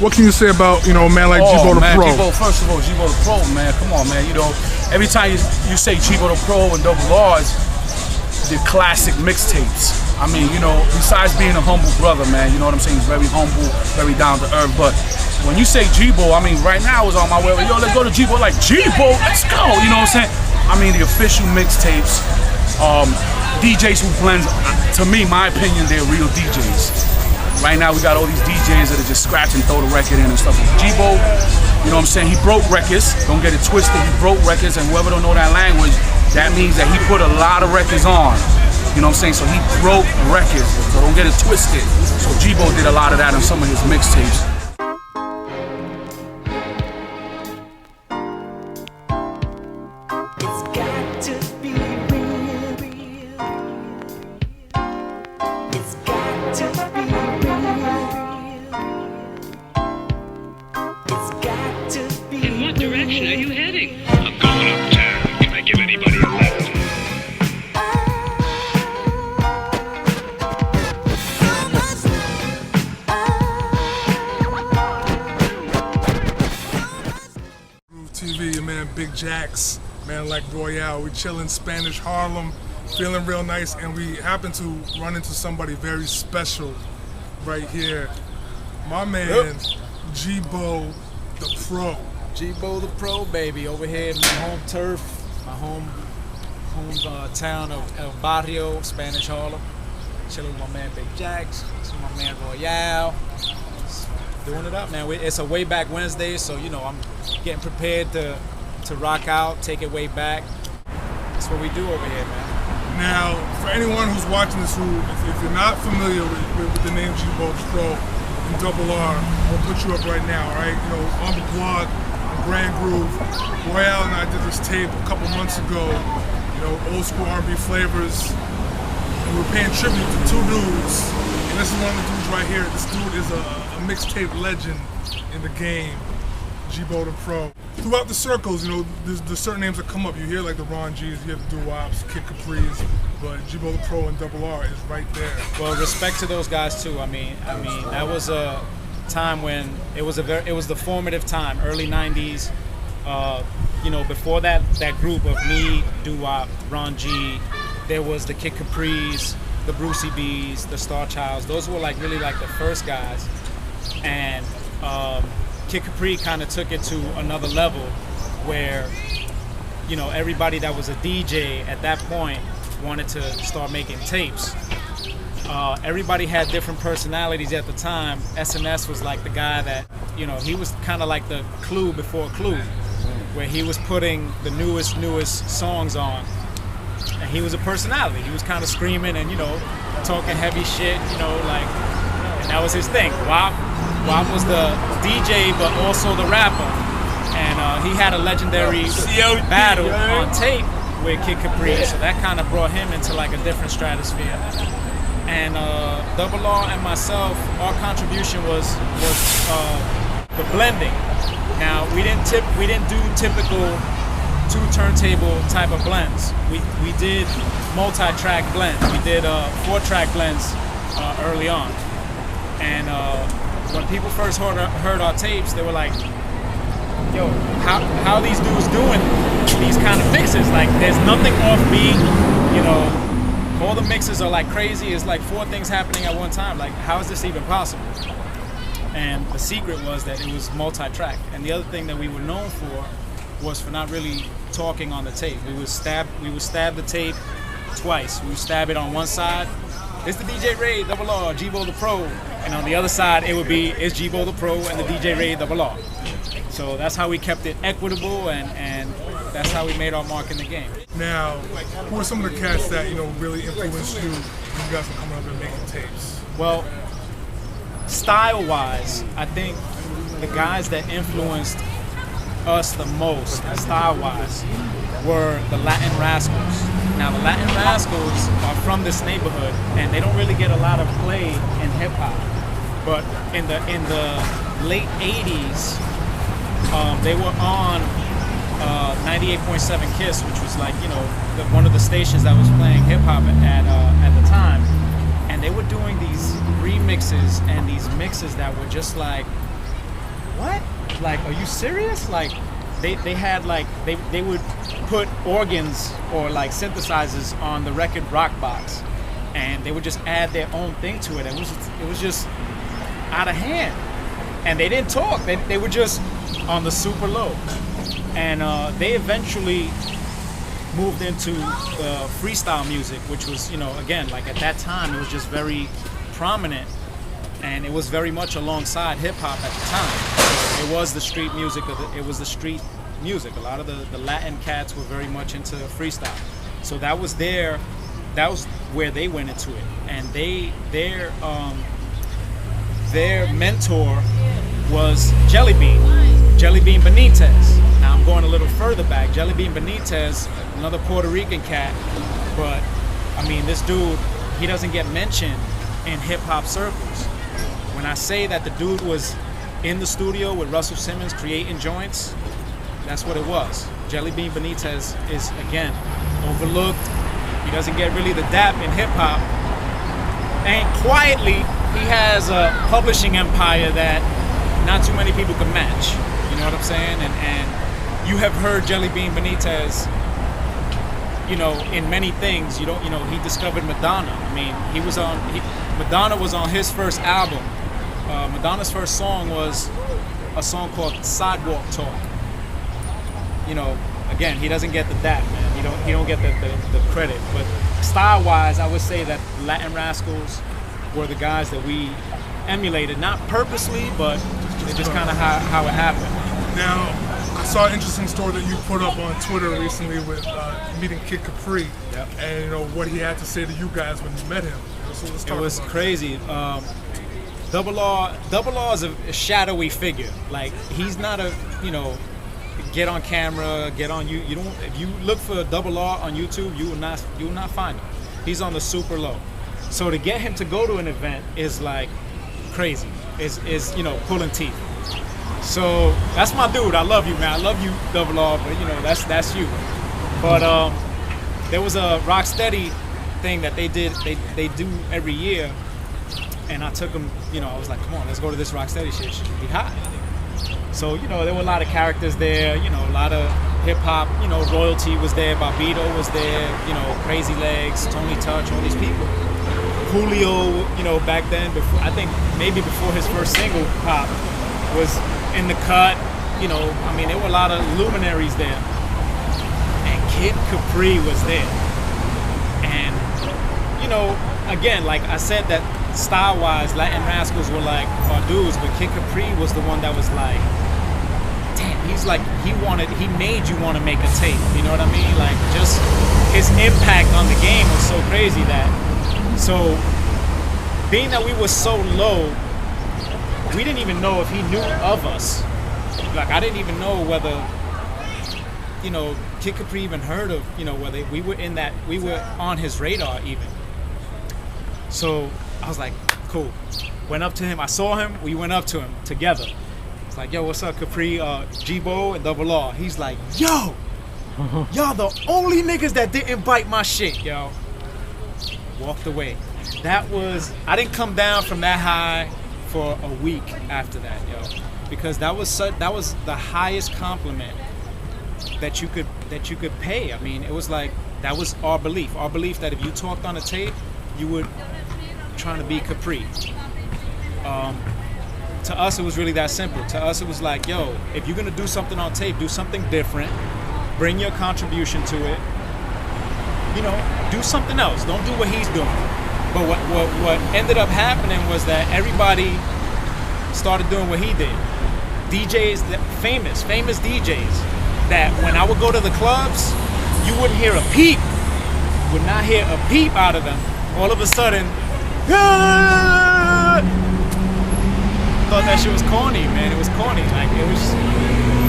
what can you say about, a man like G-Bo the man, Pro? G-Bo, first of all, G-Bo the Pro, man. Come on, man. Every time you say G-Bo the Pro and Double R's, the classic mixtapes. I mean, besides being a humble brother, man, you know what I'm saying? He's very humble, very down to earth. But when you say G-Bo, I mean, right now I was on my way, yo, let's go to G-Bo. Like, G-Bo, let's go. You know what I'm saying? I mean, the official mixtapes, DJs who blend, to me, my opinion, they're real DJs. Right now, we got all these DJs that are just scratch and throw the record in and stuff. G-Bo, you know what I'm saying? He broke records. Don't get it twisted. He broke records, and whoever don't know that language, that means that he put a lot of records on. You know what I'm saying? So he broke records. So don't get it twisted. So G-Bo did a lot of that on some of his mixtapes. In what direction are you heading? I'm going uptown. Can I give anybody a lift? TV, your man Big Jax, man like Royale. We chillin' Spanish Harlem, feeling real nice, and we happen to run into somebody very special right here. My man, G-Bo the Pro. G-Bo the Pro, baby, over here in my home turf, my home town of El Barrio, Spanish Harlem. Chilling with my man Big Jax, my man Royale. Doing it up, man. It's a way back Wednesday, so I'm getting prepared to rock out, take it way back. That's what we do over here, man. Now, for anyone who's watching this, if you're not familiar with the name G-Bo the Pro and Double R, I'll put you up right now, all right? On the blog, on Grand Groove, Royale and I did this tape a couple months ago, old school R&B flavors, and we're paying tribute to two dudes, and this is one of the dudes right here. This dude is a mixtape legend in the game, G-Bo the Pro. Throughout the circles, there's certain names that come up. You hear like the Ron G's, you hear the Doo-Wops, Kid Capri's, but G-Bo the Pro and Double R is right there. Well, respect to those guys too. I mean, that was a time when it was the formative time, early '90s. Before that group of me, Doo-Wop, Ron G, there was the Kid Capri's, the Brucey B's, the Star Childs. Those were really the first guys, and Kid Capri kind of took it to another level where everybody that was a DJ at that point wanted to start making tapes. Everybody had different personalities at the time. SNS was like the guy that, he was kind of like the Clue before Clue, where he was putting the newest songs on. And he was a personality. He was kind of screaming and, talking heavy shit, and that was his thing. Wop was the DJ, but also the rapper. And he had a legendary battle on tape with Kid Capri, so that kind of brought him into a different stratosphere. And Double R and myself, our contribution was the blending. Now we didn't do typical 2 turntable type of blends. We did multi-track blends. We did 4-track blends early on. And when people first heard our tapes, they were like, yo, how are these dudes doing these kind of mixes? There's nothing offbeat, all the mixes are crazy. It's 4 things happening at one time. How is this even possible? And the secret was that it was multi-track. And the other thing that we were known for was for not really talking on the tape. We would stab the tape twice. We would stab it on one side, it's the DJ Ray, Double R, G-Bo the Pro. And on the other side, it would be, it's G-Bo the Pro and the DJ Ray, Double R. So that's how we kept it equitable, and that's how we made our mark in the game. Now, who are some of the cats that, really influenced you when you guys were coming up and making tapes? Well, style-wise, I think the guys that influenced us the most, style-wise, were the Latin Rascals. Now, the Latin Rascals are from this neighborhood, and they don't really get a lot of play in hip-hop. But in the late 80s, they were on 98.7 KISS, which was one of the stations that was playing hip-hop at the time. And they were doing these remixes and these mixes that were just what? Like, are you serious? Like, they had like they would put organs or like synthesizers on the record rock box, and they would just add their own thing to it. It was just out of hand, and they didn't talk. They were just on the super low, and they eventually moved into freestyle music, which was, you know, again, like at that time it was just very prominent, and it was very much alongside hip hop at the time. It was the street music it was the street music. A lot of the Latin cats were very much into freestyle, so that was where they went into it. And their mentor was Jelly Bean Benitez. Now I'm going a little further back. Jelly Bean Benitez, another Puerto Rican cat, but I mean, this dude, he doesn't get mentioned in hip hop circles. When I say that the dude was in the studio with Russell Simmons creating joints, that's what it was. Jelly Bean Benitez is, again, overlooked. He doesn't get really the dap in hip hop. And quietly, he has a publishing empire that not too many people can match. You know what I'm saying? And you have heard Jelly Bean Benitez, you know, in many things. You know, he discovered Madonna. I mean, Madonna was on his first album. Madonna's first song was a song called Sidewalk Talk. You know, again, he doesn't get the dap, man. He don't get the credit. But style-wise, I would say that Latin Rascals were the guys that we emulated, not purposely, but it's just kind of how it happened. Now, I saw an interesting story that you put up on Twitter recently with meeting Kid Capri, Yep. and you know what he had to say to you guys when you met him. So let's talk It was about crazy. Double R is a shadowy figure. Like, he's not a, you know, get on camera, get on you. You don't. If you look for Double R on YouTube, you will not find him. He's on the super low. So to get him to go to an event is like crazy. Is you know, pulling teeth. So that's my dude. I love you, man. I love you, Double R. But you know, that's you. But there was a Rocksteady thing that they did. They do every year, and I took him. You know, I was like, come on, let's go to this Rocksteady shit. It should be hot. So, you know, there were a lot of characters there, you know, a lot of hip-hop, you know, Royalty was there, Bobito was there, you know, Crazy Legs, Tony Touch, all these people. Julio, you know, back then, before, I think maybe before his first single, Pop, was in the cut. You know, I mean, there were a lot of luminaries there. And Kid Capri was there. And, you know, again, like I said, that style-wise, Latin Rascals were like our dudes, but Kid Capri was the one that was like, damn, he's like, he made you want to make a tape, you know what I mean? Like, just his impact on the game was so crazy that, so being that we were so low, we didn't even know if he knew of us. Like, I didn't even know whether, you know, Kid Capri even heard of, you know, whether we were on his radar even. So I was like, cool. Went up to him. I saw him. We went up to him together. It's like, yo, what's up, Capri? G-Bo and Double R. He's like, yo, y'all the only niggas that didn't bite my shit, yo. Walked away. I didn't come down from that high for a week after that, yo, because that was the highest compliment that you could pay. I mean, it was like, that was our belief that if you talked on a tape, you would trying to be Capri. To us, it was really that simple. To us, it was like, yo, if you're gonna do something on tape, do something different, bring your contribution to it, you know, do something else. Don't do what he's doing. But what ended up happening was that everybody started doing what he did. DJs, famous DJs, that when I would go to the clubs, you wouldn't hear a peep, would not hear a peep out of them. All of a sudden, thought that shit was corny, man. It was corny. Like, it was.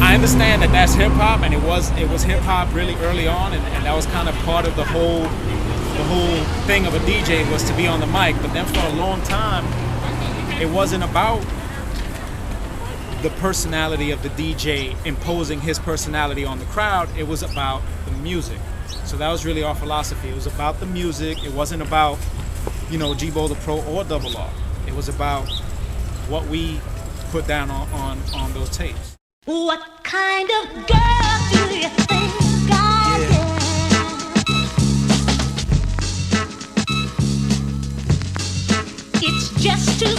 I understand that that's hip hop, and it was hip hop really early on, and that was kind of part of the whole thing of a DJ was to be on the mic. But then for a long time, it wasn't about the personality of the DJ imposing his personality on the crowd. It was about the music. So that was really our philosophy. It was about the music. It wasn't about, you know, G-Bo the Pro or Double R. It was about what we put down on those tapes. What kind of girl do you think I am? It's just too